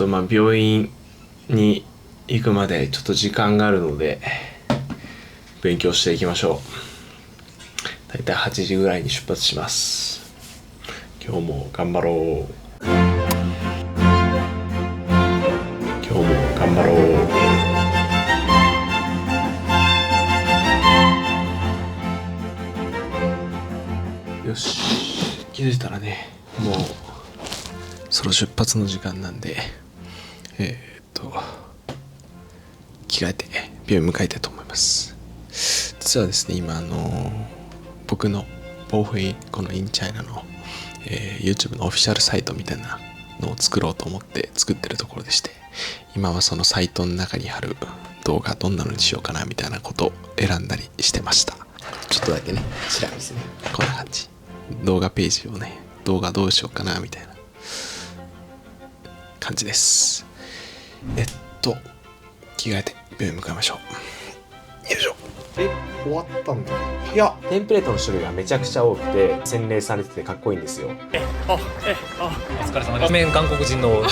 病院に行くまでちょっと時間があるので勉強していきましょう。だいたい8時ぐらいに出発します。今日も頑張ろう。今日も頑張ろう。よし、気づいたらね、もうそろ出発の時間なんで、着替えて病院向かいたいと思います。実はですね、今僕のボーフィーこのインチャイナの、YouTube のオフィシャルサイトみたいなのを作ろうと思って作ってるところでして、今はそのサイトの中に貼る動画どんなのにしようかなみたいなことを選んだりしてました。ちょっとだけね、ちら見せね、こんな感じ、動画ページをね、動画どうしようかなみたいな感じです。着替えて病院向かいましょう。よいしょ。終わったんだ。早っ。テンプレートの種類がめちゃくちゃ多くて洗練されててかっこいいんですよ。お疲れ様です。面韓国人の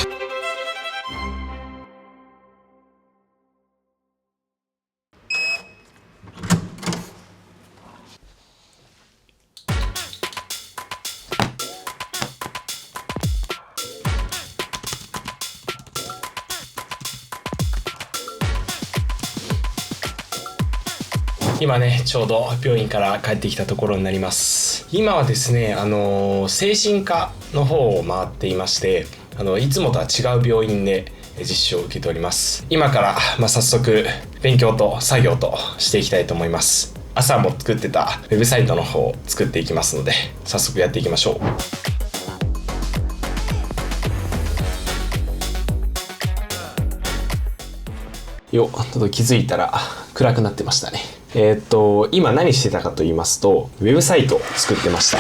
今ね、ちょうど病院から帰ってきたところになります。今はですね、精神科の方を回っていまして、いつもとは違う病院で実習を受けております。今から、早速勉強と作業としていきたいと思います。朝も作ってたウェブサイトの方を作っていきますので、早速やっていきましょう。よっ、ちょっと気づいたら暗くなってましたね。今何してたかと言いますと、ウェブサイトを作ってました。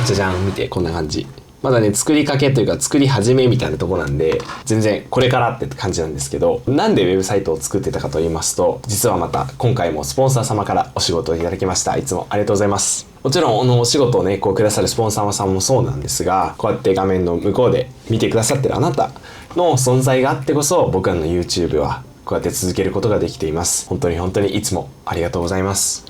じゃじゃん、見て、こんな感じ。まだね、作りかけというか作り始めみたいなところなんで、全然これからって感じなんですけど、なんでウェブサイトを作ってたかと言いますと、実はまた今回もスポンサー様からお仕事をいただきました。いつもありがとうございます。もちろんお仕事をね、くださるスポンサーさんもそうなんですが、こうやって画面の向こうで見てくださってるあなたの存在があってこそ、僕らの YouTube はこうやって続けることができています。本当にいつもありがとうございます。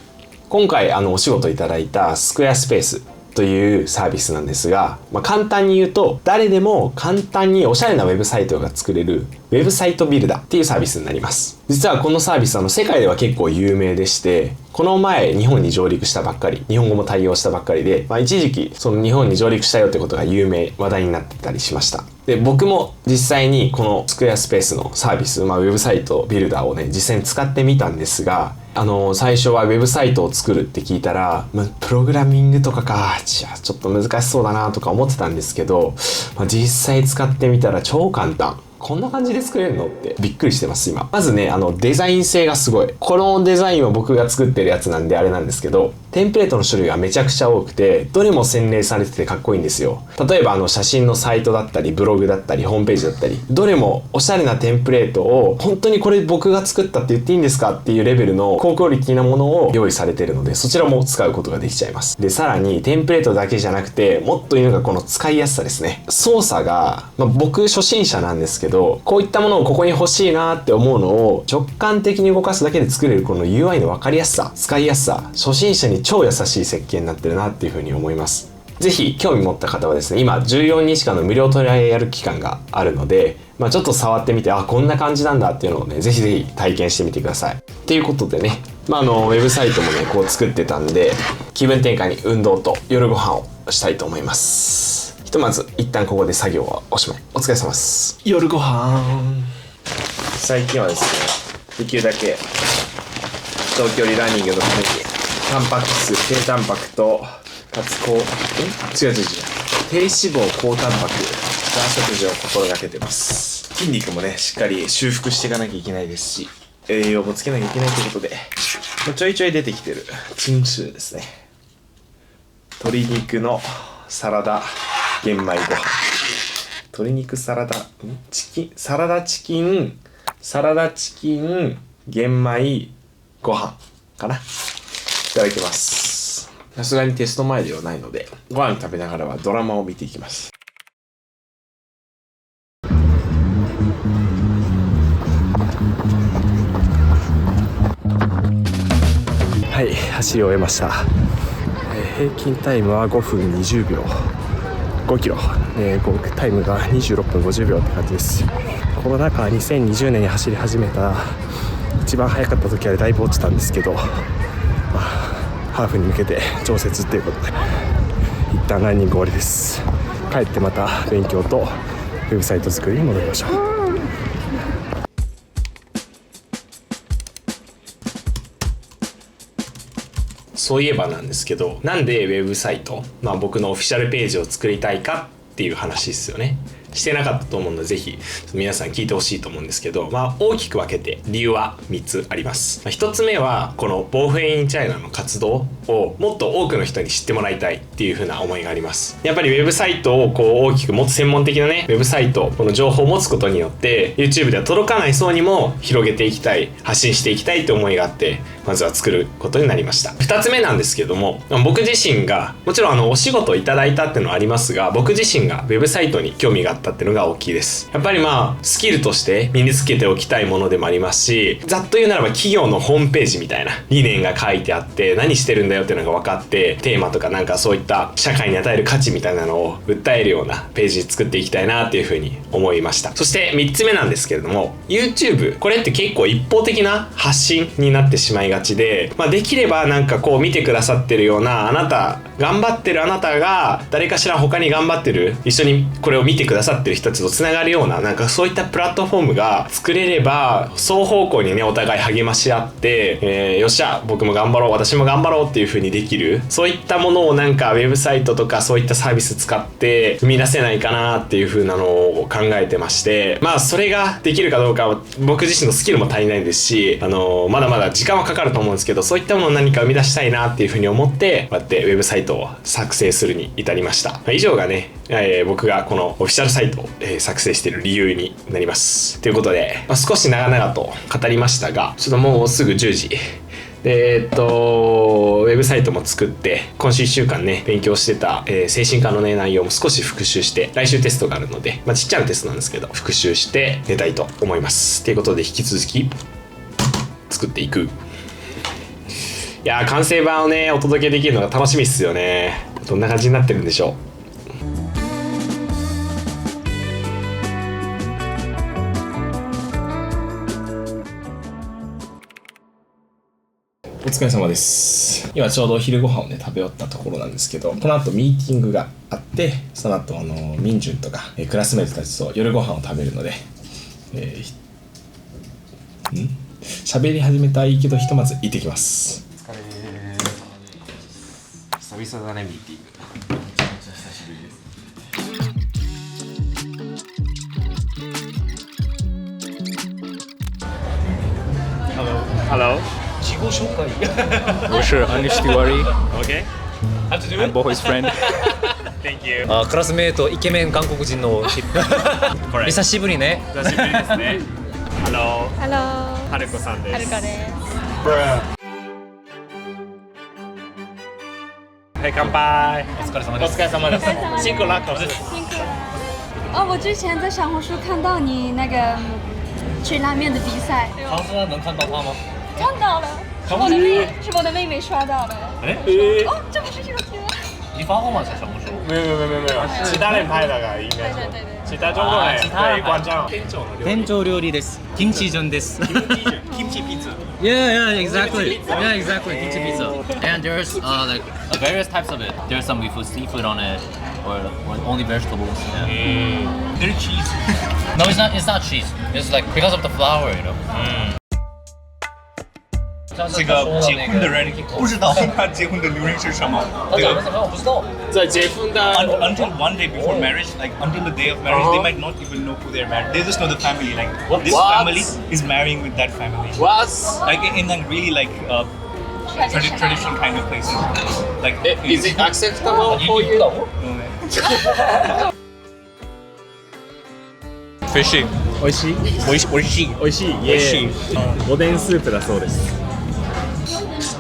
今回お仕事いただいたスクエアスペースというサービスなんですが、簡単に言うと誰でも簡単におしゃれなウェブサイトが作れるウェブサイトビルダーっていうサービスになります。実はこのサービス世界では結構有名でして、この前日本に上陸したばっかり、日本語も対応したばっかりで、一時期その日本に上陸したよってことが話題になってたりしました。で、僕も実際にこのスクエアスペースのサービス、ウェブサイトビルダーをね、実際に使ってみたんですが、最初はウェブサイトを作るって聞いたら、プログラミングとかじゃあちょっと難しそうだなとか思ってたんですけど、実際使ってみたら超簡単。こんな感じで作れるのってびっくりしてます今。まずね、デザイン性がすごい。このデザインは僕が作ってるやつなんであれなんですけど、テンプレートの種類がめちゃくちゃ多くて、どれも洗練されててかっこいいんですよ。例えば写真のサイトだったり、ブログだったり、ホームページだったり、どれもおしゃれなテンプレートを、本当にこれ僕が作ったって言っていいんですかっていうレベルの高クオリティなものを用意されているので、そちらも使うことができちゃいます。で、さらにテンプレートだけじゃなくて、もっといいのがこの使いやすさですね。操作が、僕初心者なんですけど、こういったものをここに欲しいなって思うのを直感的に動かすだけで作れるこの UI の分かりやすさ、使いやすさ、初心者に超優しい設計になってるなっていうふうに思います。ぜひ興味持った方はですね、今14日間の無料トライアル期間があるので、ちょっと触ってみて、こんな感じなんだっていうのをね、ぜひぜひ体験してみてください。っていうことでね、ウェブサイトもね、こう作ってたんで、気分転換に運動と夜ご飯をしたいと思います。ひとまず一旦ここで作業はおしまい。お疲れ様です。夜ご飯。最近はですね、できるだけ長距離ランニングのためにタンパク質、低タンパクとかつ低脂肪高タンパクな食事を心がけてます。筋肉もね、しっかり修復していかなきゃいけないですし、栄養もつけなきゃいけないということで、ちょいちょい出てきてるチンシューですね。鶏肉のサラダ玄米ご飯、鶏肉サラダチキン玄米ご飯かな。いただきます。さすがにテスト前ではないので、ご飯食べながらはドラマを見ていきます。走り終えました。平均タイムは5分20秒5キロ、タイムが26分50秒って感じです。コロナ禍2020年に走り始めた一番早かった時はだいぶ落ちたんですけど、ハーフに向けて調節っていうことで一旦ランニング終わりです。帰ってまた勉強とウェブサイト作りに戻りましょう。そういえばなんですけど、なんでウェブサイト、僕のオフィシャルページを作りたいかっていう話ですよね。してなかったと思うので、ぜひ皆さん聞いてほしいと思うんですけど、大きく分けて理由は3つあります。1つ目はこのボーフェインチャイナの活動をもっと多くの人に知ってもらいたいっていう風な思いがあります。やっぱりウェブサイトを大きくもっと専門的なねウェブサイト、この情報を持つことによって YouTube では届かない層にも広げていきたい、発信していきたいって思いがあって、まずは作ることになりました。2つ目なんですけども、僕自身がもちろんお仕事をいただいたっていうのはありますが、僕自身がウェブサイトに興味があったっていうのが大きいです。やっぱりスキルとして身につけておきたいものでもありますし、ざっと言うならば企業のホームページみたいな理念が書いてあって、何してるんだよっていうのが分かって、テーマとかそういった社会に与える価値みたいなのを訴えるようなページ作っていきたいなっていうふうに思いました。そして3つ目なんですけれども、 YouTube これって結構一方的な発信になってしまいがちで、できれば見てくださってるような、あなた頑張ってるあなたが誰かしら他に頑張ってる、一緒にこれを見てくださってる人たちとつながるようなそういったプラットフォームが作れれば、双方向にねお互い励まし合って、よっしゃ僕も頑張ろう私も頑張ろうっていう風にできる、そういったものをウェブサイトとかそういったサービス使って生み出せないかなっていう風なのを考えてまして、それができるかどうかは僕自身のスキルも足りないですし、まだまだ時間はかかると思うんですけど、そういったものを何か生み出したいなっていう風に思って、こうやってウェブサイトを作成するに至りました。以上がね、僕がこのオフィシャルサイトを、作成している理由になります。ということで、少し長々と語りましたが、ちょっともうすぐ10時で、ウェブサイトも作って、今週1週間ね勉強してた、精神科のね内容も少し復習して、来週テストがあるので、ちっちゃなテストなんですけど復習して寝たいと思います。ということで、引き続き作っていく。いやー、完成版をねお届けできるのが楽しみっすよね。どんな感じになってるんでしょう。お疲れ様です。今ちょうど昼ご飯をね食べ終わったところなんですけど、この後ミーティングがあって、その後ミンジュンとか、クラスメートたちと夜ご飯を食べるので、喋り始めたいけどひとまず行ってきます。お疲れです。久々だねミーティング。めちゃめちゃ久しぶりです。Hello。自己紹介。我是 Anish Tiwari. Okay. How to do it? I'm Boho's friend. Thank you. クラスメートイケメン韓国人の久しぶりね。久しぶりですね。Hello. Hello. はるこさんです。はるかです。はい、乾杯。お疲れ様です。お疲れ様です。辛苦了，考试。辛苦了。哦，我之前在小红书看到你那个吃拉面的比赛。唐诗能看到他吗？看到了，是我的妹妹刷到的。哦，这不是这个图。你发过吗？在小红书？没有，其他人拍的が应该是。对。其他中国人对观众。店長料理です。キムチジョンです。Kimchi pizza. Yeah, exactly. Yeah, exactly. Kimchi pizza. And there's like various types of it. There's some with seafood on it, or only vegetables. Yeah. There's cheese. No, it's not. It's not cheese. It's like because of the flour, you know. 这个结婚的人不知道他结婚的流程是什么。这个我不知道。在结婚的 until one day before marriage, like until the day of marriage, they might not even know who they're married. They just know the family. Like this family is marrying with that family. What? Like in like really like tradition kind of places. Like is it acceptable for you? Fishing. 美味しい？美味しい。美味しい。美味しい。おでんスープだそうです。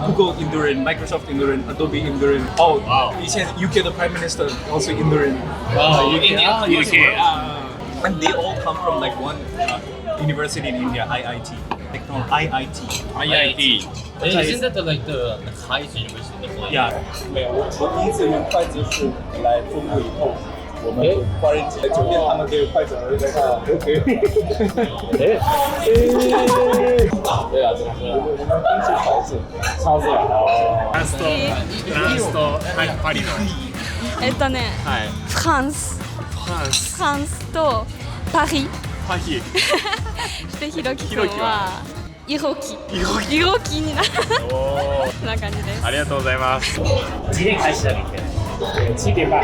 Google Indurin, Microsoft Indurin, Adobe Indurin. Oh, wow. UK, the Prime Minister, also Indurin. UK. And they all come from like one university in India, IIT. They call IIT. Isn't that like the highest university in the world? Yeah，没有，我第一次用筷子是来中国以后，我们华人在酒店，他们给筷子，我就在看 ，OK。对啊，这个我们第一次勺子，勺子哦。フランスとはいパリの。はい。フランスとパリ。パリ。でひろきくんはイホキになるそんな感じです。ありがとうございます。几点开始的？明天7点半。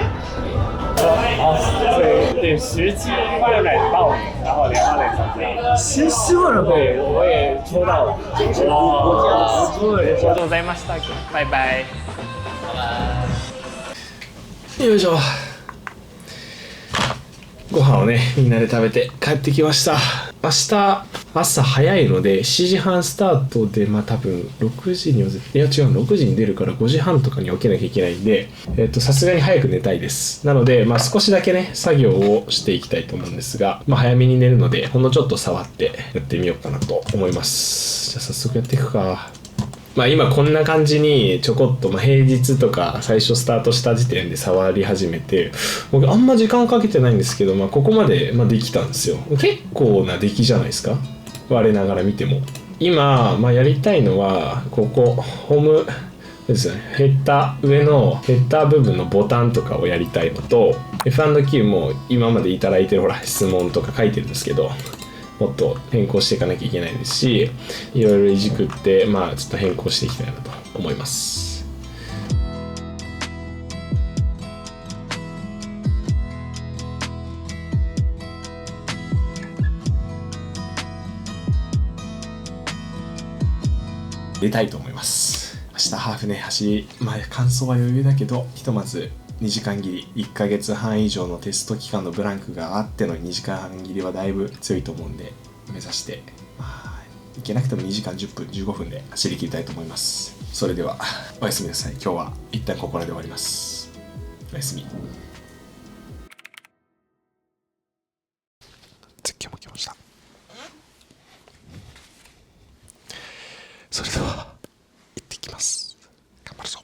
对，17万人报名，然后2万人参加。14万人报名。对，我也抽到了。哦，ありがとうございました。バイバイ。よいしょ。ご飯をねみんなで食べて帰ってきました。明日朝早いので7時半スタートで多分6時にいや違う6時に出るから5時半とかに起きなきゃいけないんでさすがに早く寝たいです。なので少しだけね作業をしていきたいと思うんですが早めに寝るのでほんのちょっと触ってやってみようかなと思います。じゃあ早速やっていくか。今こんな感じにちょこっと平日とか最初スタートした時点で触り始めて僕あんま時間かけてないんですけどここまでできたんですよ。結構な出来じゃないですか我ながら見ても。今やりたいのはここホームですね上のヘッダー部分のボタンとかをやりたいのと F&Q も今までいただいてる質問とか書いてるんですけどもっと変更していかなきゃいけないですしいろいろいじくってちょっと変更していきたいなと思います。出たいと思います。明日ハーフね走り完走は余裕だけどひとまず2時間切り1ヶ月半以上のテスト期間のブランクがあっての2時間半切りはだいぶ強いと思うんで目指していけなくても2時間10分15分で走り切りたいと思います。それではおやすみなさい。今日は一旦ここらで終わります。おやすみ。絶叫も来ました。それでは行ってきます。頑張るぞ。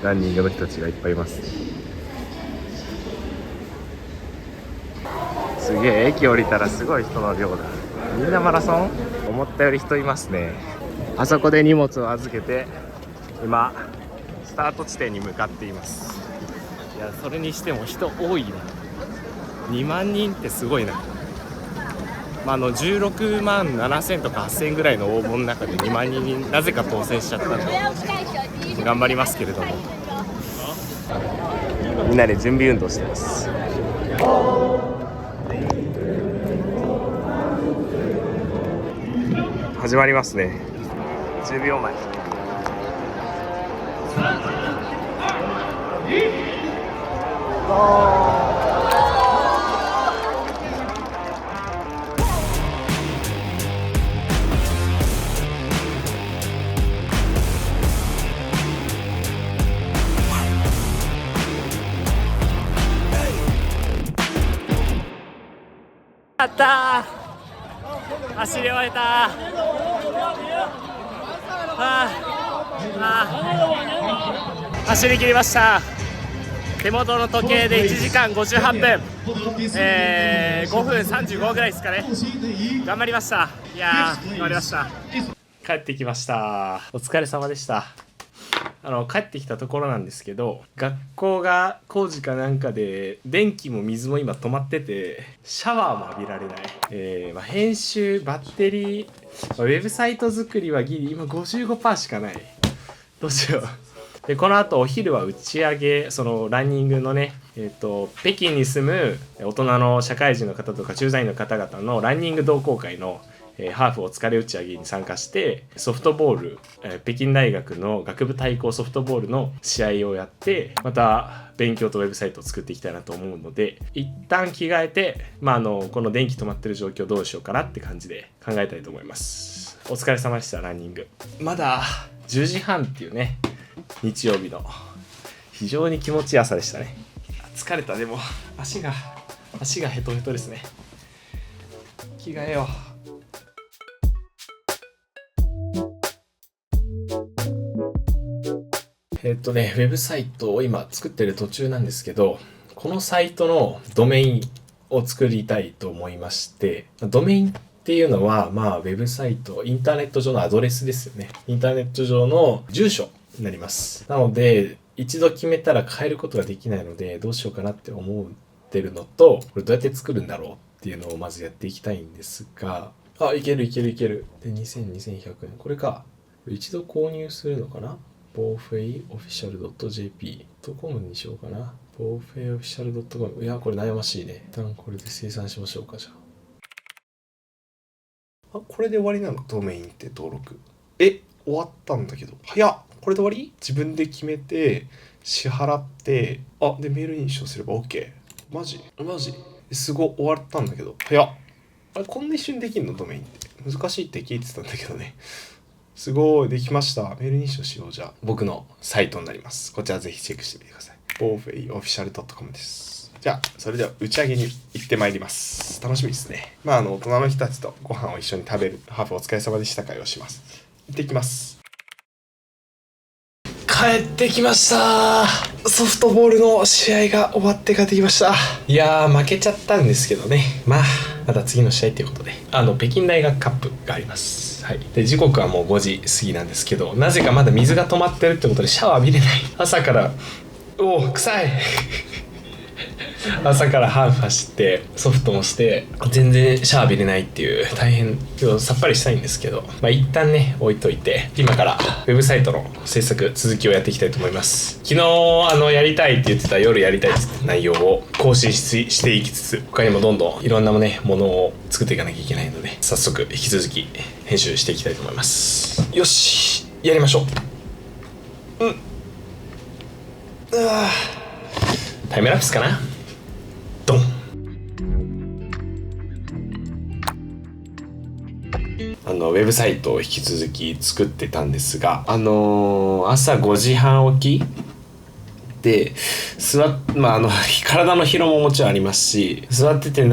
ランニングの人たちがいっぱいいます。すげえ駅降りたらすごい人の量だ。みんなマラソン？思ったより人いますね。あそこで荷物を預けて今スタート地点に向かっています。いやそれにしても人多いな。2万人ってすごいな。16万7000とか8000ぐらいの応募の中で2万人になぜか当選しちゃったんで頑張りますけれどもみんなで準備運動してます。始まりますね。10秒前。やったー、走り終えた走り切りました。手元の時計で1時間58分、5分35ぐらいですかね。頑張りました。いやー頑張りました。帰ってきました。お疲れ様でした。帰ってきたところなんですけど学校が工事かなんかで電気も水も今止まっててシャワーも浴びられない、編集バッテリー、ウェブサイト作りはギリ今 55% しかない。どうしよう。でこの後お昼は打ち上げそのランニングのね、北京に住む大人の社会人の方とか駐在員の方々のランニング同好会のハーフお疲れ打ち上げに参加してソフトボール、北京大学の学部対抗ソフトボールの試合をやってまた勉強とウェブサイトを作っていきたいなと思うので一旦着替えて、この電気止まってる状況どうしようかなって感じで考えたいと思います。お疲れ様でした。ランニングまだ10時半っていうね日曜日の非常に気持ちいい朝でしたね。疲れた。でも足がヘトヘトですね。着替えよう。ウェブサイトを今作ってる途中なんですけど、このサイトのドメインを作りたいと思いまして、ドメインっていうのは、ウェブサイト、インターネット上のアドレスですよね。インターネット上の住所になります。なので、一度決めたら変えることができないので、どうしようかなって思ってるのと、これどうやって作るんだろうっていうのをまずやっていきたいんですが、いける。で、2100円。これか。一度購入するのかな？ボーフェイオフィシャル .jp.com にしようかな。ボーフェイオフィシャル .com。いや、これ悩ましいね。一旦これで生産しましょうか、じゃあ。これで終わりなの？ドメインって登録。終わったんだけど。早っ！これで終わり？自分で決めて、支払って、で、メール認証すれば OK。マジすごい終わったんだけど。早っ！こんな一瞬できんの？ドメインって。難しいって聞いてたんだけどね。すごい、できました。メール認証しよう。じゃあ、僕のサイトになります。こちらぜひチェックしてみてください。ボーフェイオフィシャル .com です。じゃあ、それでは打ち上げに行ってまいります。楽しみですね。大人の人たちとご飯を一緒に食べるハーフお疲れ様でした会をします。行ってきます。帰ってきました。ソフトボールの試合が終わって帰ってきました。いやー、負けちゃったんですけどね。また次の試合っていうことで、北京大学カップがあります。はい。で、時刻はもう5時過ぎなんですけど、なぜかまだ水が止まってるってことでシャワー浴びれない。朝から臭い朝からハーフ走ってソフトもして全然シャワー浴びれないっていう大変さっぱりしたいんですけど、一旦ね置いといて、今からウェブサイトの制作続きをやっていきたいと思います。昨日やりたいって言ってた、夜やりたいって言ってた内容を更新していきつつ、他にもどんどんいろんなものを作っていかなきゃいけないので、早速引き続き編集していきたいと思います。よし、やりましょう。タイムラプスかな。ドン。ウェブサイトを引き続き作ってたんですが、朝5時半起きで体の疲労ももちろんありますし、座ってて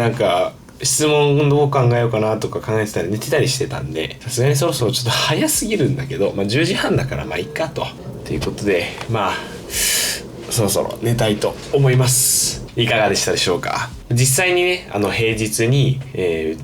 質問どう考えようかなとか考えてたり寝てたりしてたんで、さすがにそろそろちょっと早すぎるんだけど、10時半だからいっかということで、そろそろ寝たいと思います。いかがでしたでしょうか。実際にね、平日に、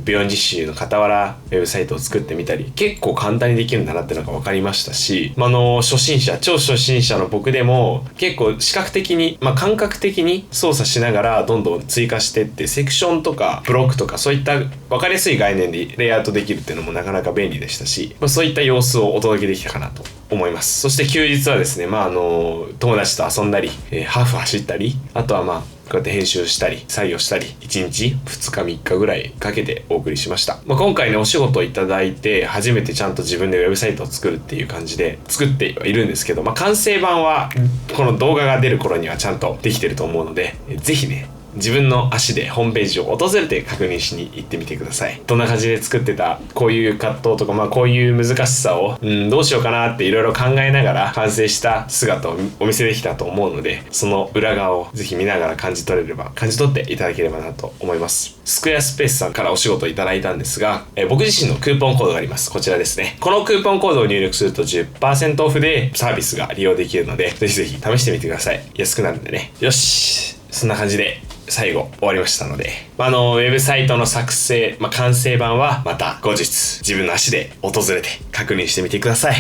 病院実習の傍らウェブサイトを作ってみたり、結構簡単にできるんだなってのが分かりましたし、超初心者の僕でも結構視覚的に、感覚的に操作しながらどんどん追加してって、セクションとかブロックとかそういった分かりやすい概念でレイアウトできるっていうのもなかなか便利でしたし、そういった様子をお届けできたかなと思います。そして休日はですね、友達と遊んだり、ハーフ走ったり、あとはこうやって編集したり作業したり、1日2日3日ぐらいかけてお送りしました。今回ね、お仕事をいただいて初めてちゃんと自分でウェブサイトを作るっていう感じで作ってはいるんですけど、完成版はこの動画が出る頃にはちゃんとできてると思うので、ぜひね、自分の足でホームページを訪れて確認しに行ってみてください。どんな感じで作ってた、こういう葛藤とか、こういう難しさをどうしようかなっていろいろ考えながら完成した姿をお見せできたと思うので、その裏側をぜひ見ながら感じ取っていただければなと思います。スクエアスペースさんからお仕事いただいたんですが、僕自身のクーポンコードがあります。こちらですね。このクーポンコードを入力すると 10% オフでサービスが利用できるので、ぜひぜひ試してみてください。安くなるんでね。よし、そんな感じで最後終わりましたので、ウェブサイトの作成、完成版はまた後日自分の足で訪れて確認してみてください。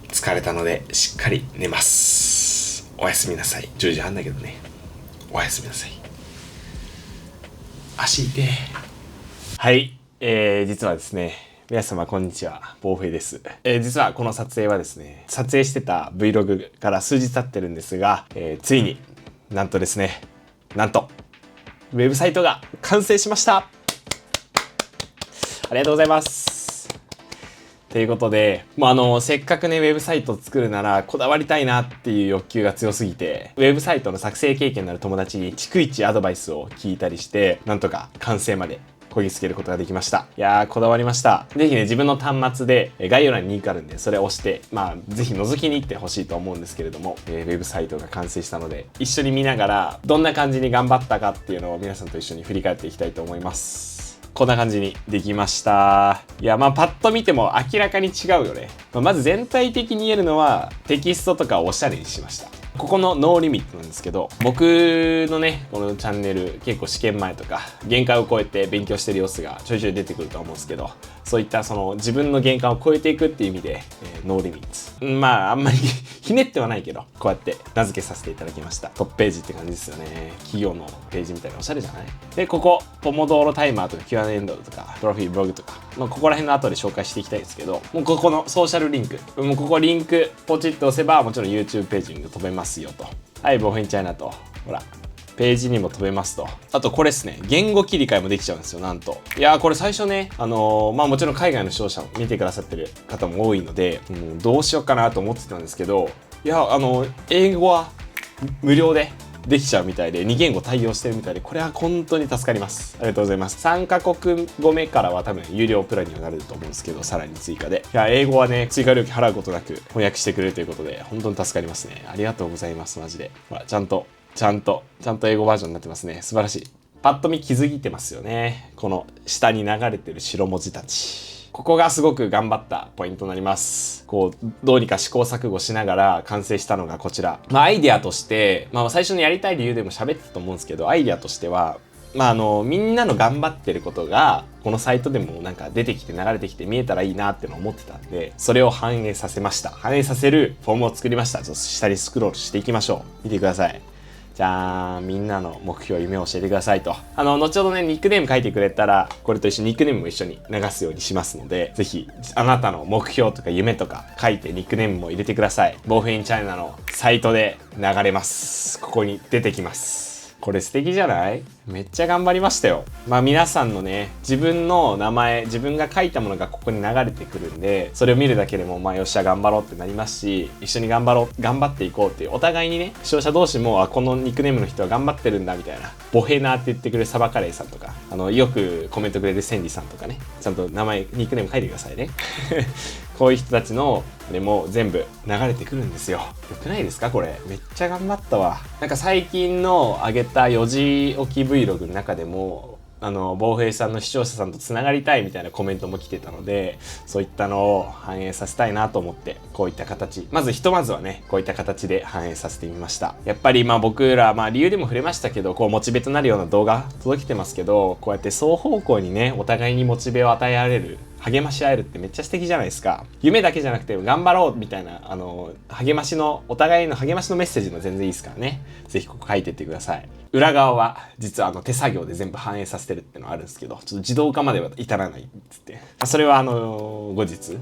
疲れたのでしっかり寝ます。おやすみなさい。10時半だけどね。おやすみなさい。足痛い。はい、実はですね、皆様こんにちは、ボーフェイです。実はこの撮影はですね、撮影してた Vlog から数日経ってるんですが、ついになんとウェブサイトが完成しました。ありがとうございます。ということで、せっかくね、ウェブサイトを作るならこだわりたいなっていう欲求が強すぎて、ウェブサイトの作成経験のある友達に逐一アドバイスを聞いたりして、なんとか完成までこぎつけることができました。いやー、こだわりました。ぜひね、自分の端末で概要欄にリンクあるんで、それを押して、ぜひ覗きに行ってほしいと思うんですけれども、ウェブサイトが完成したので、一緒に見ながらどんな感じに頑張ったかっていうのを皆さんと一緒に振り返っていきたいと思います。こんな感じにできました。いや、まあパッと見ても明らかに違うよね。まず全体的に言えるのはテキストとかをおしゃれにしました。ここのノーリミットなんですけど、僕のね、このチャンネル結構試験前とか限界を超えて勉強してる様子がちょいちょい出てくると思うんですけど、そういったその自分の限界を超えていくっていう意味で、ノーリミット。まああんまりひねってはないけど、こうやって名付けさせていただきました。トップページって感じですよね。企業のページみたいなおしゃれじゃない？で、ここ、ポモドーロタイマーとか Q&A エンドとか、トロフィーブログとか、まあここら辺の後で紹介していきたいんですけど、もうここのソーシャルリンク、もうここリンクポチッと押せばもちろん YouTube ページに飛べますよと。はい、ボーフェンチャイナと、ほら、ページにも飛べますと。あとこれですね、言語切り替えもできちゃうんですよ、なんと。いやー、これ最初ね、まあもちろん海外の視聴者を見てくださってる方も多いので、どうしようかなと思ってたんですけど、いや、英語は無料でできちゃうみたいで、2言語対応してるみたいで、これは本当に助かります。ありがとうございます。3カ国語目からは多分有料プランにはなると思うんですけど、さらに追加で。いや、英語はね、追加料金払うことなく翻訳してくれるということで、本当に助かりますね。ありがとうございます、マジで。ほら、ちゃんと英語バージョンになってますね。素晴らしい。パッと見気づいてますよね。この下に流れてる白文字たち。ここがすごく頑張ったポイントになります。こう、どうにか試行錯誤しながら完成したのがこちら。まあ、アイデアとして、まあ、最初にやりたい理由でも喋ってたと思うんですけど、アイデアとしては、まあ、みんなの頑張ってることが、このサイトでもなんか出てきて流れてきて見えたらいいなってのを思ってたんで、それを反映させました。反映させるフォームを作りました。ちょっと下にスクロールしていきましょう。見てください。じゃあ、みんなの目標、夢を教えてくださいと。後ほどね、ニックネーム書いてくれたら、これと一緒にニックネームも一緒に流すようにしますので、ぜひ、あなたの目標とか夢とか書いてニックネームも入れてください。ボーフェインチャイナのサイトで流れます。ここに出てきます。これ素敵じゃない？めっちゃ頑張りましたよ。まあ皆さんのね、自分の名前、自分が書いたものがここに流れてくるんで、それを見るだけでも、まあよっしゃ頑張ろうってなりますし、一緒に頑張っていこうっていう、お互いにね、視聴者同士も、このニックネームの人は頑張ってるんだみたいな、ボヘナーって言ってくれるサバカレーさんとか、よくコメントくれるセンディさんとかね、ちゃんと名前、ニックネーム書いてくださいね。こういう人たちのでも全部流れてくるんですよ。よくないですかこれ。めっちゃ頑張ったわ。なんか最近の上げた4時起き Vlog の中でも、ボーフェイさんの視聴者さんとつながりたいみたいなコメントも来てたので、そういったのを反映させたいなと思って、こういった形、まずはね、こういった形で反映させてみました。やっぱり僕ら、理由でも触れましたけど、こうモチベとなるような動画届けてますけど、こうやって双方向にね、お互いにモチベを与えられる、励まし合えるってめっちゃ素敵じゃないですか。夢だけじゃなくて頑張ろうみたいな、励ましの、お互いの励ましのメッセージも全然いいですからね。ぜひここ書いてってください。裏側は実は手作業で全部反映させてるっていうのはあるんですけど、ちょっと自動化までは至らないっつって。それは後日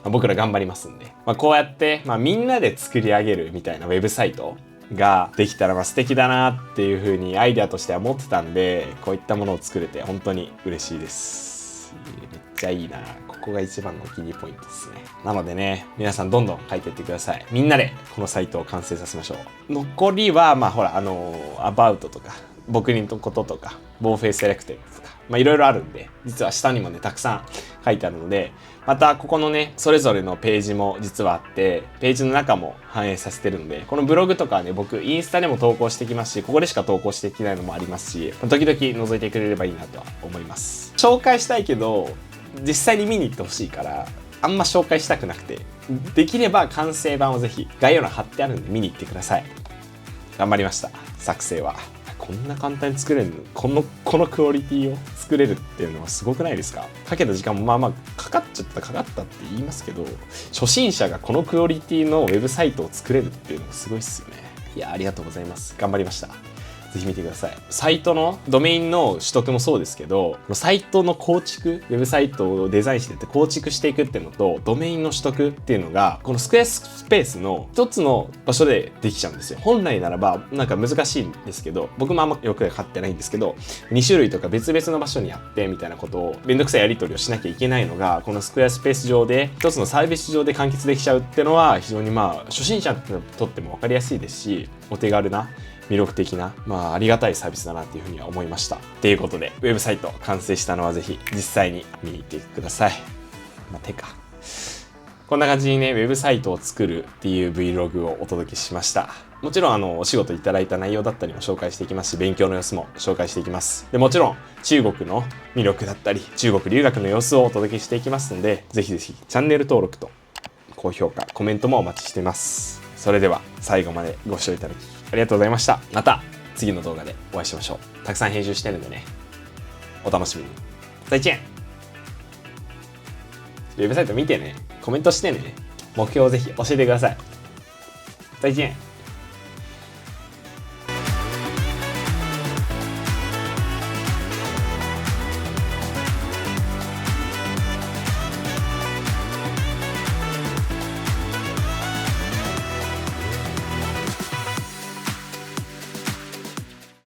僕ら頑張りますんで。こうやって、みんなで作り上げるみたいなウェブサイトができたら素敵だなっていう風にアイデアとしては思ってたんで、こういったものを作れて本当に嬉しいです。めっちゃいいな。ここが一番のお気に入りポイントですね。なのでね、皆さんどんどん書いていってください。みんなでこのサイトを完成させましょう。残りはほらアバウトとか僕のこととかボーフェイセレクテッドとかいろいろあるんで、実は下にもねたくさん書いてあるので、またここのねそれぞれのページも実はあって、ページの中も反映させてるんで、このブログとかはね僕インスタでも投稿してきますし、ここでしか投稿してきないのもありますし、時々覗いてくれればいいなとは思います。紹介したいけど実際に見に行ってほしいからあんま紹介したくなくて、できれば完成版をぜひ概要欄貼ってあるんで見に行ってください。頑張りました。作成はこんな簡単に作れるの、このクオリティを作れるっていうのはすごくないですか？かけた時間もかかったって言いますけど、初心者がこのクオリティのウェブサイトを作れるっていうのはすごいっすよね。いや、ありがとうございます。頑張りました。ぜひ見てください。サイトのドメインの取得もそうですけど、サイトの構築、ウェブサイトをデザインして構築していくっていうのと、ドメインの取得っていうのが、このスクエアスペースの一つの場所でできちゃうんですよ。本来ならばなんか難しいんですけど、僕もあんまよく買ってないんですけど、2種類とか別々の場所にあってみたいなことをめんどくさいやり取りをしなきゃいけないのが、このスクエアスペース上で一つのサービス上で完結できちゃうっていうのは、非常に初心者にとっても分かりやすいですし、お手軽な魅力的な、ありがたいサービスだなっていうふうには思いました。ということで、ウェブサイト完成したのはぜひ実際に見に行ってください。こんな感じにね、ウェブサイトを作るっていう Vlog をお届けしました。もちろんお仕事いただいた内容だったりも紹介していきますし、勉強の様子も紹介していきます。でもちろん中国の魅力だったり中国留学の様子をお届けしていきますので、ぜひぜひチャンネル登録と高評価コメントもお待ちしています。それでは最後までご視聴いただきありがとうございました。また次の動画でお会いしましょう。たくさん編集してるんでね、お楽しみに。再见。ウェブサイト見てね、コメントしてね、目標をぜひ教えてください。再见。